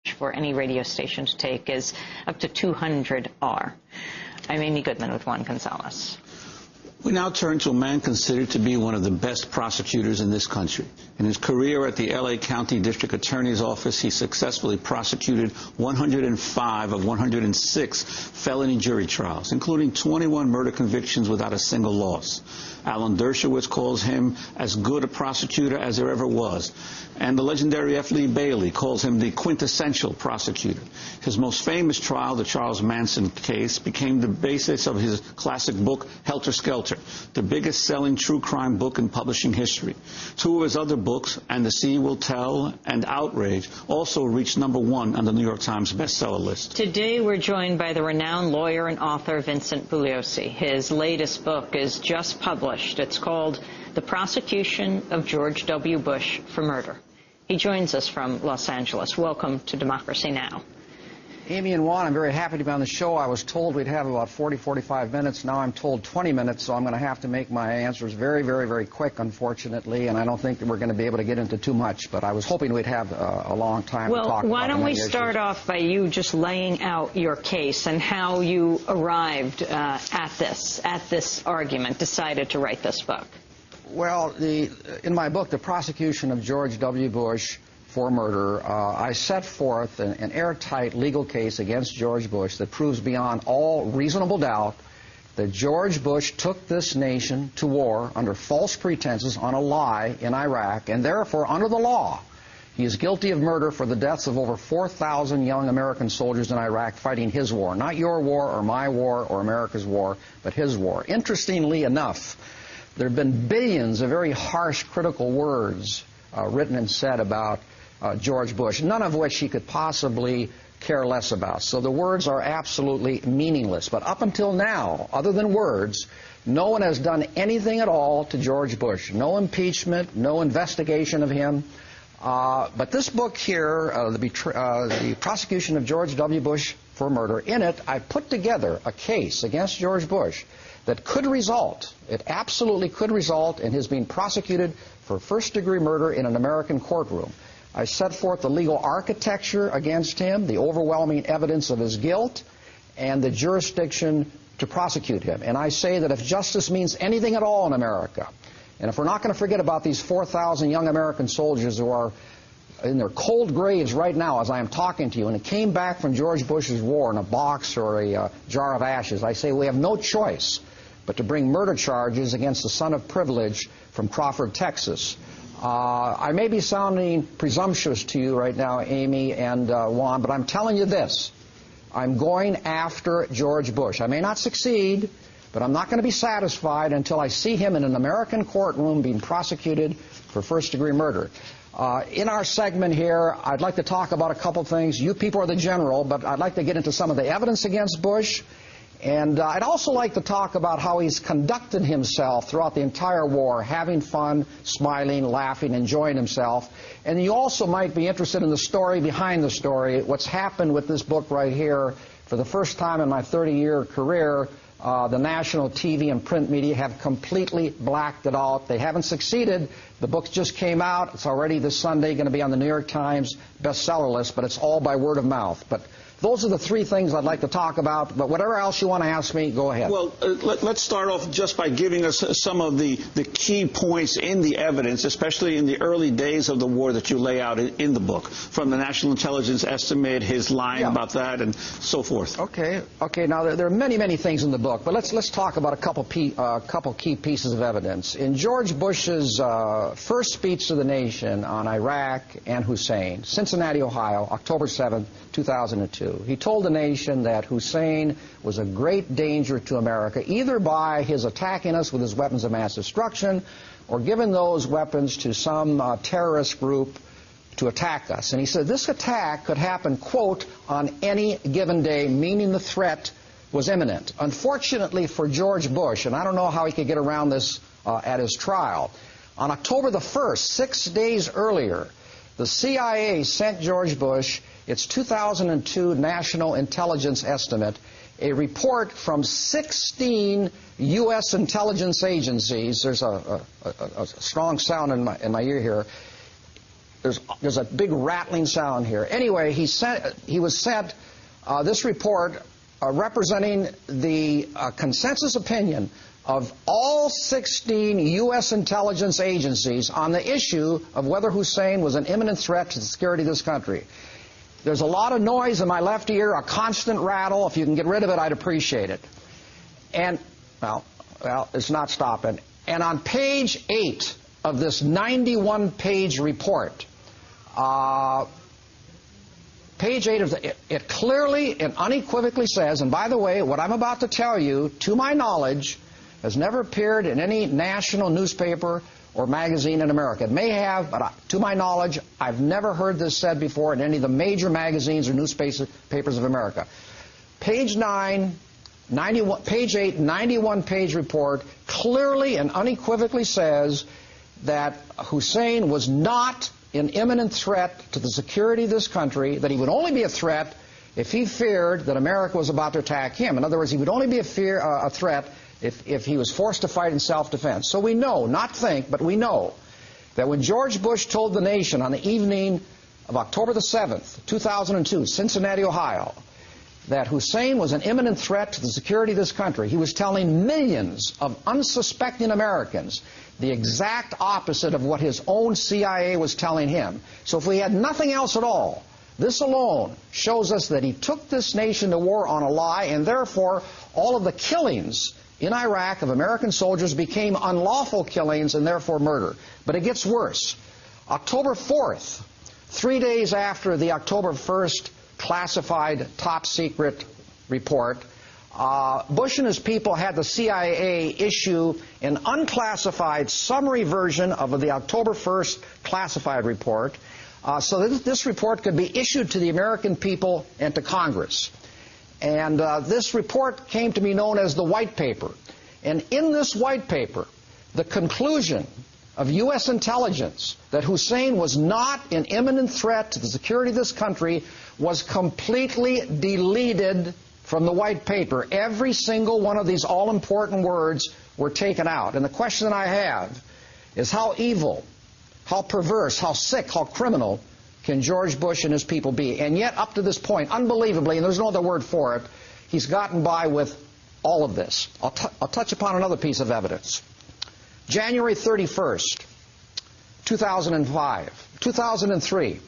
for any radio station to take is up to 200 R. I'm Amy Goodman with Juan Gonzalez. We now turn to a man considered to be one of the best prosecutors in this country. In his career at the L.A. County District Attorney's Office, he successfully prosecuted 105 of 106 felony jury trials, including 21 murder convictions without a single loss. Alan Dershowitz calls him as good a prosecutor as there ever was. And the legendary F. Lee Bailey calls him the quintessential prosecutor. His most famous trial, the Charles Manson case, became the basis of his classic book, Helter Skelter, the biggest-selling true crime book in publishing history. Two of his other books, And the Sea Will Tell and Outrage, also reached #1 on the New York Times bestseller list. Today we're joined by the renowned lawyer and author Vincent Bugliosi. His latest book is just published. It's called The Prosecution of George W. Bush for Murder. He joins us from Los Angeles. Welcome to Democracy Now! Amy and Juan, I'm very happy to be on the show. I was told we'd have about 45 minutes. Now I'm told 20 minutes, so I'm going to have to make my answers very, very, very quick, unfortunately, and I don't think that we're going to be able to get into too much, but I was hoping we'd have a long time to talk about. Well, why don't we issues. start off by you just laying out your case and how you arrived at this argument, decided to write this book? Well, in my book, The Prosecution of George W. Bush for Murder, I set forth an airtight legal case against George Bush that proves beyond all reasonable doubt that George Bush took this nation to war under false pretenses on a lie in Iraq, and therefore, under the law, he is guilty of murder for the deaths of over 4,000 young American soldiers in Iraq fighting his war. Not your war or my war or America's war, but his war. Interestingly enough, there have been billions of very harsh, critical words written and said about George Bush, none of which he could possibly care less about. So the words are absolutely meaningless. But up until now, other than words, no one has done anything at all to George Bush. No impeachment, no investigation of him. But this book here, the Prosecution of George W. Bush for Murder, in it I put together a case against George Bush that could result, it absolutely could result in his being prosecuted for first-degree murder in an American courtroom. I set forth the legal architecture against him, the overwhelming evidence of his guilt, and the jurisdiction to prosecute him. And I say that if justice means anything at all in America, and if we're not going to forget about these 4,000 young American soldiers who are in their cold graves right now as I am talking to you, and it came back from George Bush's war in a box or a jar of ashes, I say we have no choice but to bring murder charges against the son of privilege from Crawford, Texas. I may be sounding presumptuous to you right now, Amy and Juan, but I'm telling you this. I'm going after George Bush. I may not succeed, but I'm not going to be satisfied until I see him in an American courtroom being prosecuted for first-degree murder. In our segment here, I'd like to talk about a couple things. You people are the general, but I'd like to get into some of the evidence against Bush. And I'd also like to talk about how he's conducted himself throughout the entire war, having fun, smiling, laughing, enjoying himself. And you also might be interested in the story behind the story, what's happened with this book right here. For the first time in my 30-year career, the national TV and print media have completely blacked it out. They haven't succeeded. The book just came out. It's already this Sunday going to be on the New York Times bestseller list, but it's all by word of mouth. But those are the three things I'd like to talk about, but whatever else you want to ask me, go ahead. Well, let's start off just by giving us some of the key points in the evidence, especially in the early days of the war that you lay out in the book, from the National Intelligence Estimate, his lying about that, and so forth. Okay. Now, there are many, many things in the book, but let's talk about a couple key pieces of evidence. In George Bush's first speech to the nation on Iraq and Hussein, Cincinnati, Ohio, October 7th, 2002, he told the nation that Hussein was a great danger to America, either by his attacking us with his weapons of mass destruction or giving those weapons to some terrorist group to attack us. And he said this attack could happen, quote, on any given day, meaning the threat was imminent. Unfortunately for George Bush, and I don't know how he could get around this at his trial, on October the 1st, 6 days earlier, the CIA sent George Bush its 2002 National Intelligence Estimate, a report from 16 U.S. intelligence agencies. There's a strong sound in my ear here. There's a big rattling sound here. Anyway, he was sent this report representing the consensus opinion of all 16 U.S. intelligence agencies on the issue of whether Hussein was an imminent threat to the security of this country. There's a lot of noise in my left ear, a constant rattle. If you can get rid of it, I'd appreciate it. And, well, it's not stopping. And on page 8 of this 91-page report, page 8 of it clearly and unequivocally says, and by the way, what I'm about to tell you, to my knowledge, has never appeared in any national newspaper or magazine in America. It may have, but to my knowledge, I've never heard this said before in any of the major magazines or newspapers of America. Page 8, 91-page report clearly and unequivocally says that Hussein was not an imminent threat to the security of this country, that he would only be a threat if he feared that America was about to attack him. In other words, he would only be a threat if he was forced to fight in self-defense. So we know, not think, but we know that when George Bush told the nation on the evening of October the 7th, 2002, Cincinnati, Ohio, that Hussein was an imminent threat to the security of this country, he was telling millions of unsuspecting Americans the exact opposite of what his own CIA was telling him. So if we had nothing else at all, this alone shows us that he took this nation to war on a lie, and therefore all of the killings in Iraq of American soldiers became unlawful killings and therefore murder. But it gets worse. October 4th, 3 days after the October 1st classified top-secret report, Bush and his people had the CIA issue an unclassified summary version of the October 1st classified report so that this report could be issued to the American people and to Congress. And this report came to be known as the White Paper. And in this White Paper, the conclusion of U.S. intelligence that Hussein was not an imminent threat to the security of this country was completely deleted from the White Paper. Every single one of these all-important words were taken out. And the question that I have is how evil, how perverse, how sick, how criminal can George Bush and his people be? And yet, up to this point, unbelievably, and there's no other word for it, he's gotten by with all of this. I'll touch upon another piece of evidence. January 31st, 2003.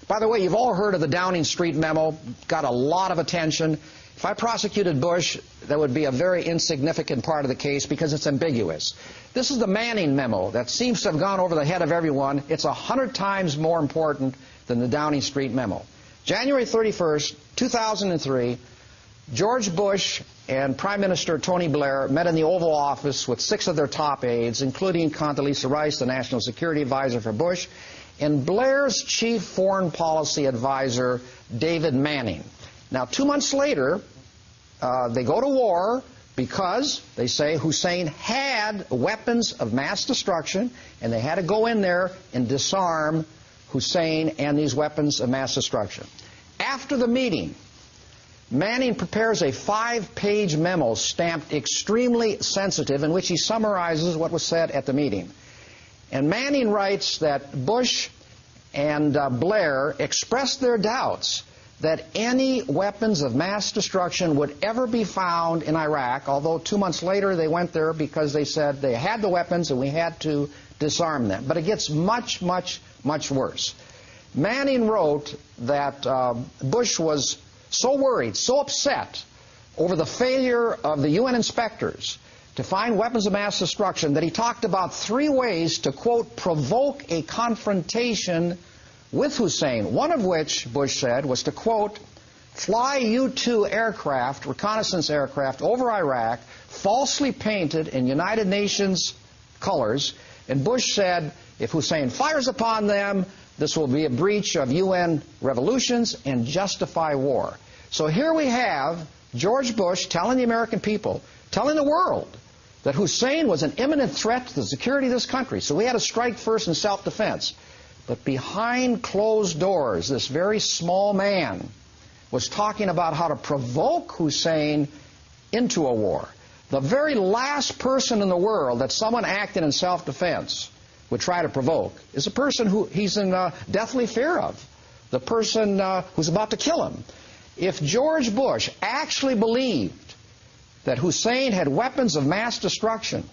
By the way, you've all heard of the Downing Street memo. Got a lot of attention. If I prosecuted Bush, that would be a very insignificant part of the case because it's ambiguous. This is the Manning memo that seems to have gone over the head of everyone. It's 100 times more important than the Downing Street memo. January 31st, 2003, George Bush and Prime Minister Tony Blair met in the Oval Office with 6 of their top aides, including Condoleezza Rice, the National Security Advisor for Bush, and Blair's chief foreign policy advisor, David Manning. Now, 2 months later, they go to war because, they say, Hussein had weapons of mass destruction, and they had to go in there and disarm Hussein and these weapons of mass destruction. After the meeting, Manning prepares a 5-page memo stamped extremely sensitive in which he summarizes what was said at the meeting. And Manning writes that Bush and Blair expressed their doubts that any weapons of mass destruction would ever be found in Iraq, although 2 months later they went there because they said they had the weapons and we had to disarm them. But it gets much, much, much worse. Manning wrote that Bush was so worried, so upset over the failure of the UN inspectors to find weapons of mass destruction that he talked about 3 ways to, quote, provoke a confrontation with Hussein, one of which, Bush said, was to, quote, fly U-2 aircraft, reconnaissance aircraft, over Iraq, falsely painted in United Nations colors. And Bush said, if Hussein fires upon them, this will be a breach of UN resolutions and justify war. So here we have George Bush telling the American people, telling the world, that Hussein was an imminent threat to the security of this country. So we had to strike first in self-defense. But behind closed doors, this very small man was talking about how to provoke Hussein into a war. The very last person in the world that someone acted in self-defense would try to provoke is the person who he's in deathly fear of, the person who's about to kill him. If George Bush actually believed that Hussein had weapons of mass destruction,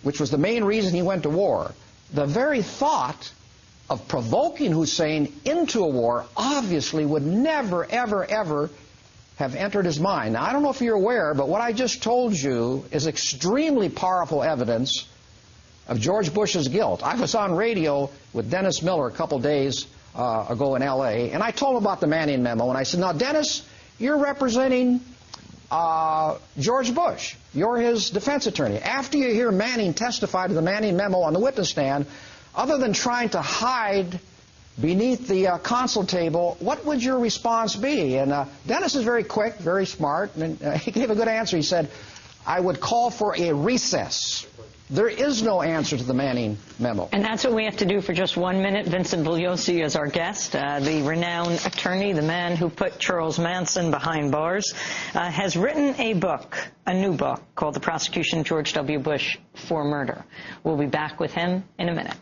which was the main reason he went to war, the very thought of provoking Hussein into a war obviously would never, ever, ever have entered his mind. Now, I don't know if you're aware, but what I just told you is extremely powerful evidence of George Bush's guilt. I was on radio with Dennis Miller a couple days ago in L.A., and I told him about the Manning memo, and I said, now, Dennis, you're representing George Bush. You're his defense attorney. After you hear Manning testify to the Manning memo on the witness stand, other than trying to hide beneath the console table, what would your response be? And Dennis is very quick, very smart, and he gave a good answer. He said, I would call for a recess. There is no answer to the Manning memo. And that's what we have to do for just 1 minute. Vincent Bugliosi is our guest, the renowned attorney, the man who put Charles Manson behind bars, has written a book, a new book, called The Prosecution of George W. Bush for Murder. We'll be back with him in a minute.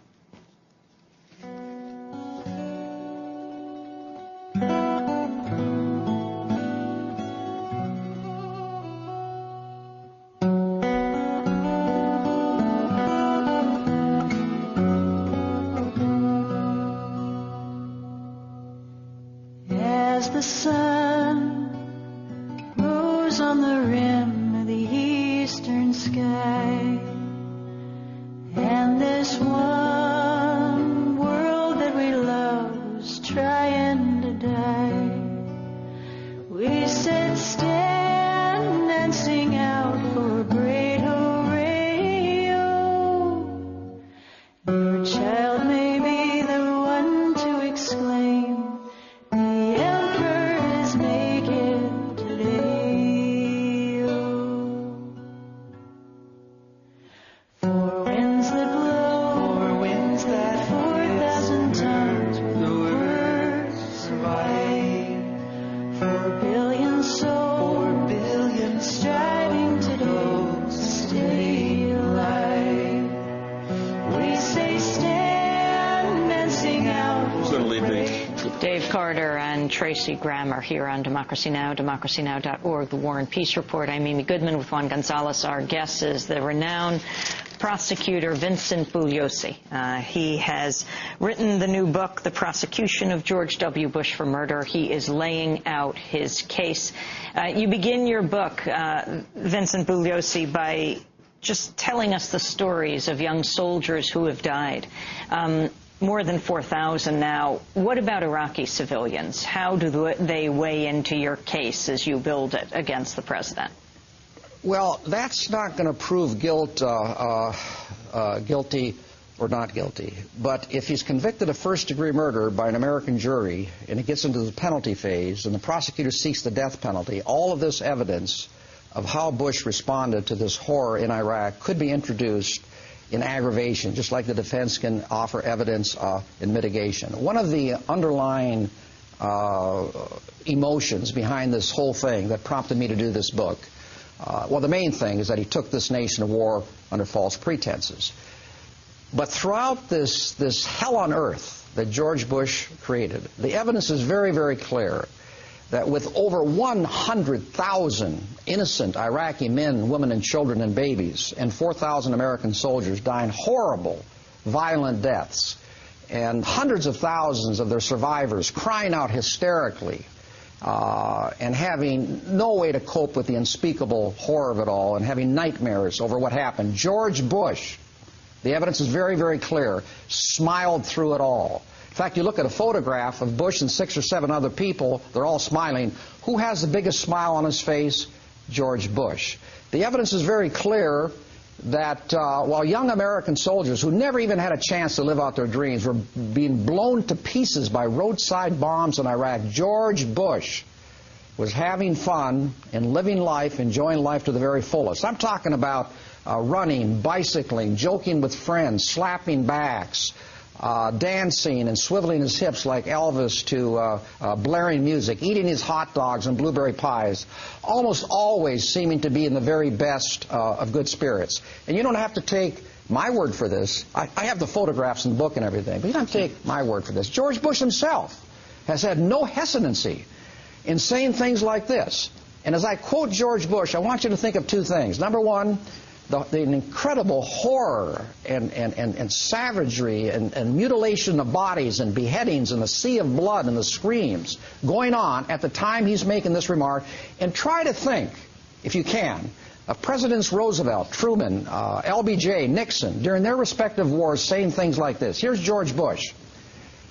The sun rose on the rim of the eastern sky, and this one world that we love was trying to die. We said stand and sing out for a great hooray, oh. Your child may be the one to exclaim, Tracy Grammer here on Democracy Now!, democracynow.org, the War and Peace Report. I'm Amy Goodman with Juan Gonzalez. Our guest is the renowned prosecutor Vincent Bugliosi. He has written the new book, The Prosecution of George W. Bush for Murder. He is laying out his case. You begin your book, Vincent Bugliosi, by just telling us the stories of young soldiers who have died. More than 4,000 now. What about Iraqi civilians? How do they weigh into your case as you build it against the president? Well, that's not going to prove guilty or not guilty. But if he's convicted of first-degree murder by an American jury and it gets into the penalty phase and the prosecutor seeks the death penalty, all of this evidence of how Bush responded to this horror in Iraq could be introduced in aggravation, just like the defense can offer evidence in mitigation. One of the underlying emotions behind this whole thing that prompted me to do this book, well, the main thing is that he took this nation to war under false pretenses. But throughout this hell on earth that George Bush created, the evidence is very, very clear that with over 100,000 innocent Iraqi men, women, and children and babies, and 4,000 American soldiers dying horrible, violent deaths, and hundreds of thousands of their survivors crying out hysterically and having no way to cope with the unspeakable horror of it all and having nightmares over what happened, George Bush, the evidence is very, very clear, smiled through it all. In fact, you look at a photograph of Bush and 6 or 7 other people, they're all smiling. Who has the biggest smile on his face? George Bush. The evidence is very clear that while young American soldiers who never even had a chance to live out their dreams were being blown to pieces by roadside bombs in Iraq, George Bush was having fun and living life, enjoying life to the very fullest. I'm talking about running, bicycling, joking with friends, slapping backs, dancing and swiveling his hips like Elvis to blaring music, eating his hot dogs and blueberry pies, almost always seeming to be in the very best of good spirits. And you don't have to take my word for this. I have the photographs in the book and everything, but you don't take my word for this. George Bush himself has had no hesitancy in saying things like this. And as I quote George Bush, I want you to think of two things. Number one, the incredible horror and savagery and mutilation of bodies and beheadings and the sea of blood and the screams going on at the time he's making this remark. And try to think, if you can, of Presidents Roosevelt, Truman, LBJ, Nixon, during their respective wars saying things like this. Here's George Bush,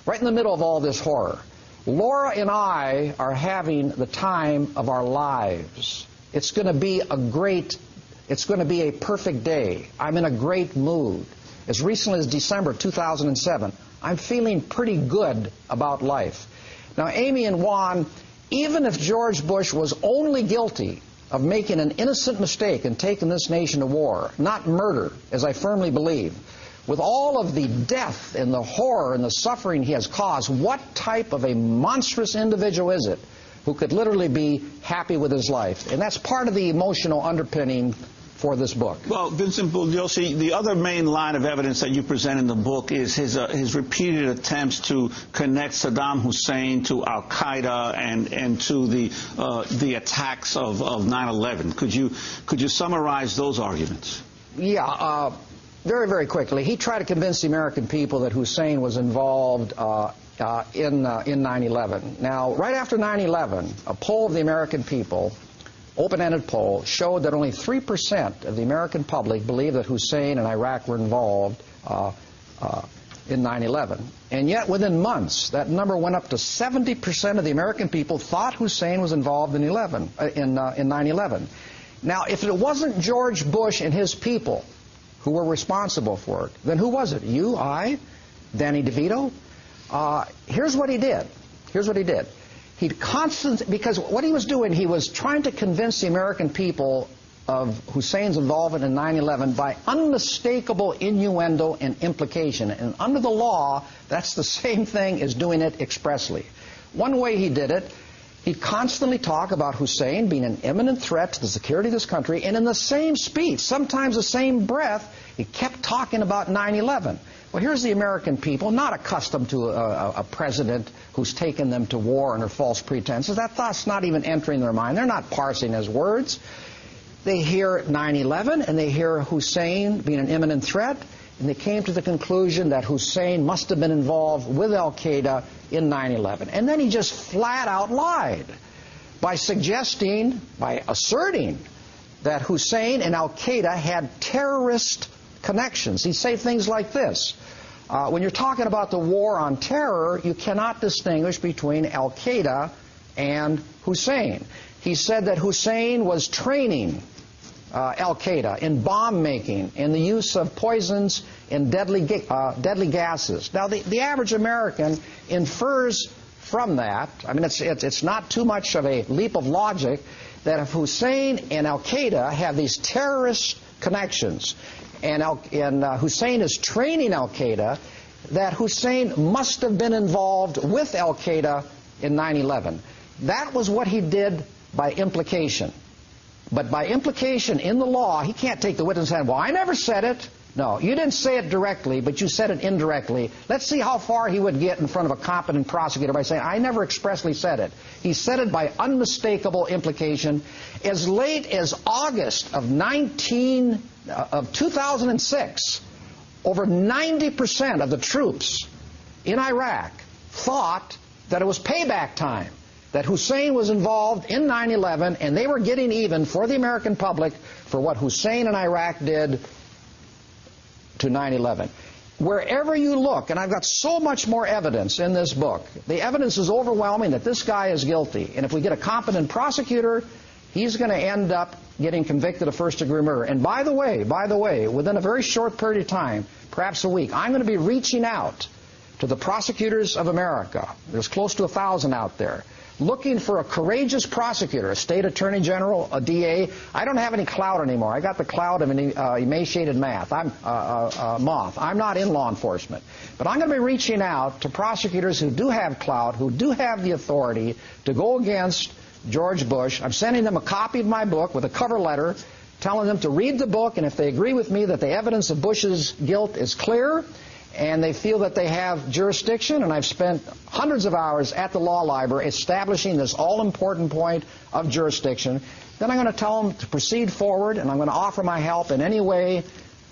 right in the middle of all this horror. Laura and I are having the time of our lives. It's going to be a perfect day. I'm in a great mood. As recently as December 2007, I'm feeling pretty good about life. Now, Amy and Juan, even if George Bush was only guilty of making an innocent mistake and taking this nation to war, not murder, as I firmly believe, with all of the death and the horror and the suffering he has caused, what type of a monstrous individual is it who could literally be happy with his life? And that's part of the emotional underpinning for this book. Well, Vincent Bugliosi, the other main line of evidence that you present in the book is his repeated attempts to connect Saddam Hussein to Al-Qaeda and to the attacks of 9/11. Could you summarize those arguments? Yeah, very, very quickly. He tried to convince the American people that Hussein was involved in 9/11. Now, right after 9/11, a poll of the American people, open-ended poll, showed that only 3% of the American public believed that Hussein and Iraq were involved in 9/11. And yet, within months, that number went up to 70% of the American people thought Hussein was involved in 9/11. Now, if it wasn't George Bush and his people who were responsible for it, then who was it? You, I, Danny DeVito? Here's what he did. Because what he was doing, he was trying to convince the American people of Hussein's involvement in 9/11 by unmistakable innuendo and implication. And under the law, that's the same thing as doing it expressly. One way he did it, he'd constantly talk about Hussein being an imminent threat to the security of this country, and in the same speech, sometimes the same breath, he kept talking about 9/11. Well, here's the American people, not accustomed to a president who's taken them to war under false pretenses. That thought's not even entering their mind. They're not parsing his words. They hear 9/11, and they hear Hussein being an imminent threat, and they came to the conclusion that Hussein must have been involved with Al-Qaeda in 9/11. And then he just flat out lied by asserting that Hussein and Al-Qaeda had terrorist connections. He'd say things like this. When you're talking about the war on terror, you cannot distinguish between Al-Qaeda and Hussein. He said that Hussein was training Al-Qaeda in bomb making, in the use of poisons and deadly gases. Now, the average American infers from that, I mean, it's not too much of a leap of logic, that if Hussein and Al-Qaeda have these terrorist connections, and Hussein is training Al-Qaeda, that Hussein must have been involved with Al-Qaeda in 9/11. That was what he did by implication. But by implication in the law, he can't take the witness and say, well, I never said it. No, you didn't say it directly, but you said it indirectly. Let's see how far he would get in front of a competent prosecutor by saying, I never expressly said it. He said it by unmistakable implication. As late as August of 2006, over 90% of the troops in Iraq thought that it was payback time, that Hussein was involved in 9/11, and they were getting even for the American public for what Hussein and Iraq did to 9/11. Wherever you look, and I've got so much more evidence in this book, the evidence is overwhelming that this guy is guilty. And if we get a competent prosecutor, he's going to end up getting convicted of first-degree murder. And by the way, within a very short period of time, perhaps a week, I'm going to be reaching out to the prosecutors of America. There's close to 1,000 out there, looking for a courageous prosecutor, a state attorney general, a DA. I don't have any clout anymore. I got the clout of an emaciated moth. I'm not in law enforcement. But I'm going to be reaching out to prosecutors who do have clout, who do have the authority to go against George Bush. I'm sending them a copy of my book with a cover letter telling them to read the book, and if they agree with me that the evidence of Bush's guilt is clear, and they feel that they have jurisdiction, and I've spent hundreds of hours at the law library establishing this all-important point of jurisdiction, then I'm going to tell them to proceed forward, and I'm going to offer my help in any way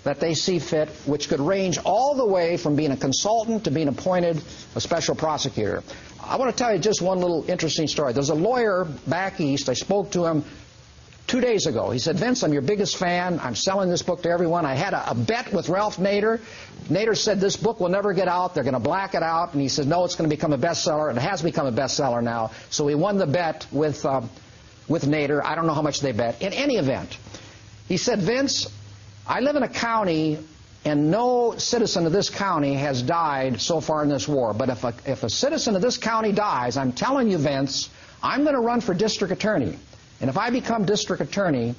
that they see fit, which could range all the way from being a consultant to being appointed a special prosecutor. I want to tell you just one little interesting story. There's a lawyer back east. I spoke to him 2 days ago. He said, Vince, I'm your biggest fan. I'm selling this book to everyone. I had a bet with Ralph Nader. Nader said this book will never get out. They're going to black it out. And he said, no, it's going to become a bestseller. And it has become a bestseller now. So we won the bet with Nader. I don't know how much they bet. In any event, he said, Vince, I live in a county, and no citizen of this county has died so far in this war. But if a citizen of this county dies, I'm telling you, Vince, I'm going to run for district attorney. And if I become district attorney,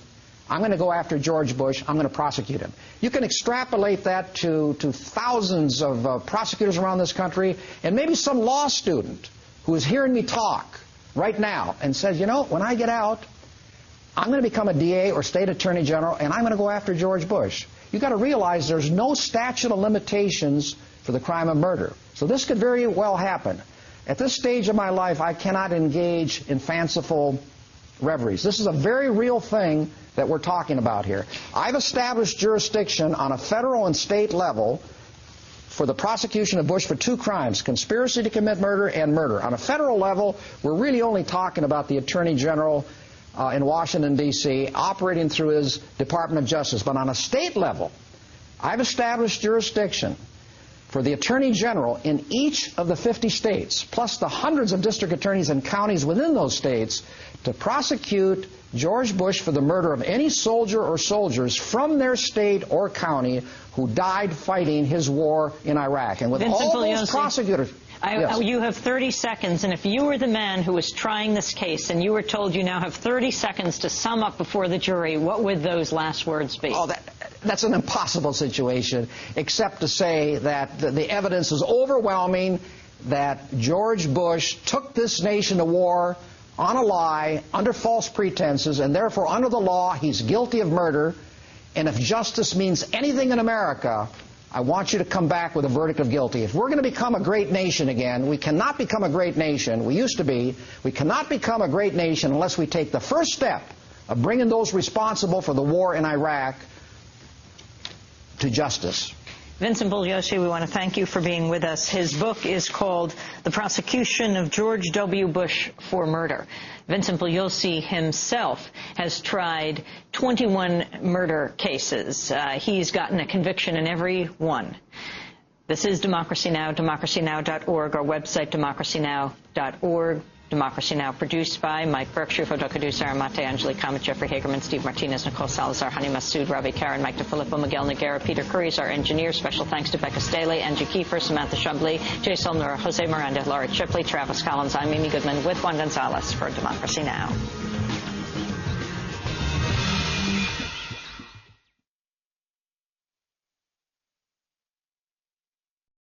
I'm going to go after George Bush. I'm going to prosecute him. You can extrapolate that to thousands of prosecutors around this country, and maybe some law student who is hearing me talk right now and says, you know, when I get out, I'm going to become a DA or state attorney general, and I'm going to go after George Bush. You've got to realize there's no statute of limitations for the crime of murder. So this could very well happen. At this stage of my life, I cannot engage in fanciful reveries. This is a very real thing that we're talking about here. I've established jurisdiction on a federal and state level for the prosecution of Bush for 2 crimes, conspiracy to commit murder and murder. On a federal level, we're really only talking about the Attorney General in Washington, D.C., operating through his Department of Justice. But on a state level, I've established jurisdiction for the Attorney General in each of the 50 states, plus the hundreds of district attorneys and counties within those states, to prosecute George Bush for the murder of any soldier or soldiers from their state or county who died fighting his war in Iraq. And with Vincent all Bugliosi, those prosecutors... Yes. You have 30 seconds, and if you were the man who was trying this case and you were told you now have 30 seconds to sum up before the jury, what would those last words be? Oh, that's an impossible situation, except to say that the evidence is overwhelming that George Bush took this nation to war on a lie, under false pretenses, and therefore under the law he's guilty of murder. And if justice means anything in America, I want you to come back with a verdict of guilty. If we're going to become a great nation again, we cannot become a great nation. We used to be. We cannot become a great nation unless we take the first step of bringing those responsible for the war in Iraq to justice. Vincent Bugliosi, we want to thank you for being with us. His book is called The Prosecution of George W. Bush for Murder. Vincent Bugliosi himself has tried 21 murder cases. He's gotten a conviction in every one. This is Democracy Now!, democracynow.org, our website, democracynow.org. Democracy Now! Produced by Mike Berkshire, producer Amate, Angelique Kamet, Jeffrey Hagerman, Steve Martinez, Nicole Salazar, Hani Massoud, Ravi Karen, Mike DeFilippo, Miguel Noguera, Peter Curry is our engineer. Special thanks to Becca Staley, Angie Kiefer, Samantha Chambly, Jay Solnura, Jose Miranda, Laura Chipley, Travis Collins. I'm Amy Goodman with Juan Gonzalez for Democracy Now!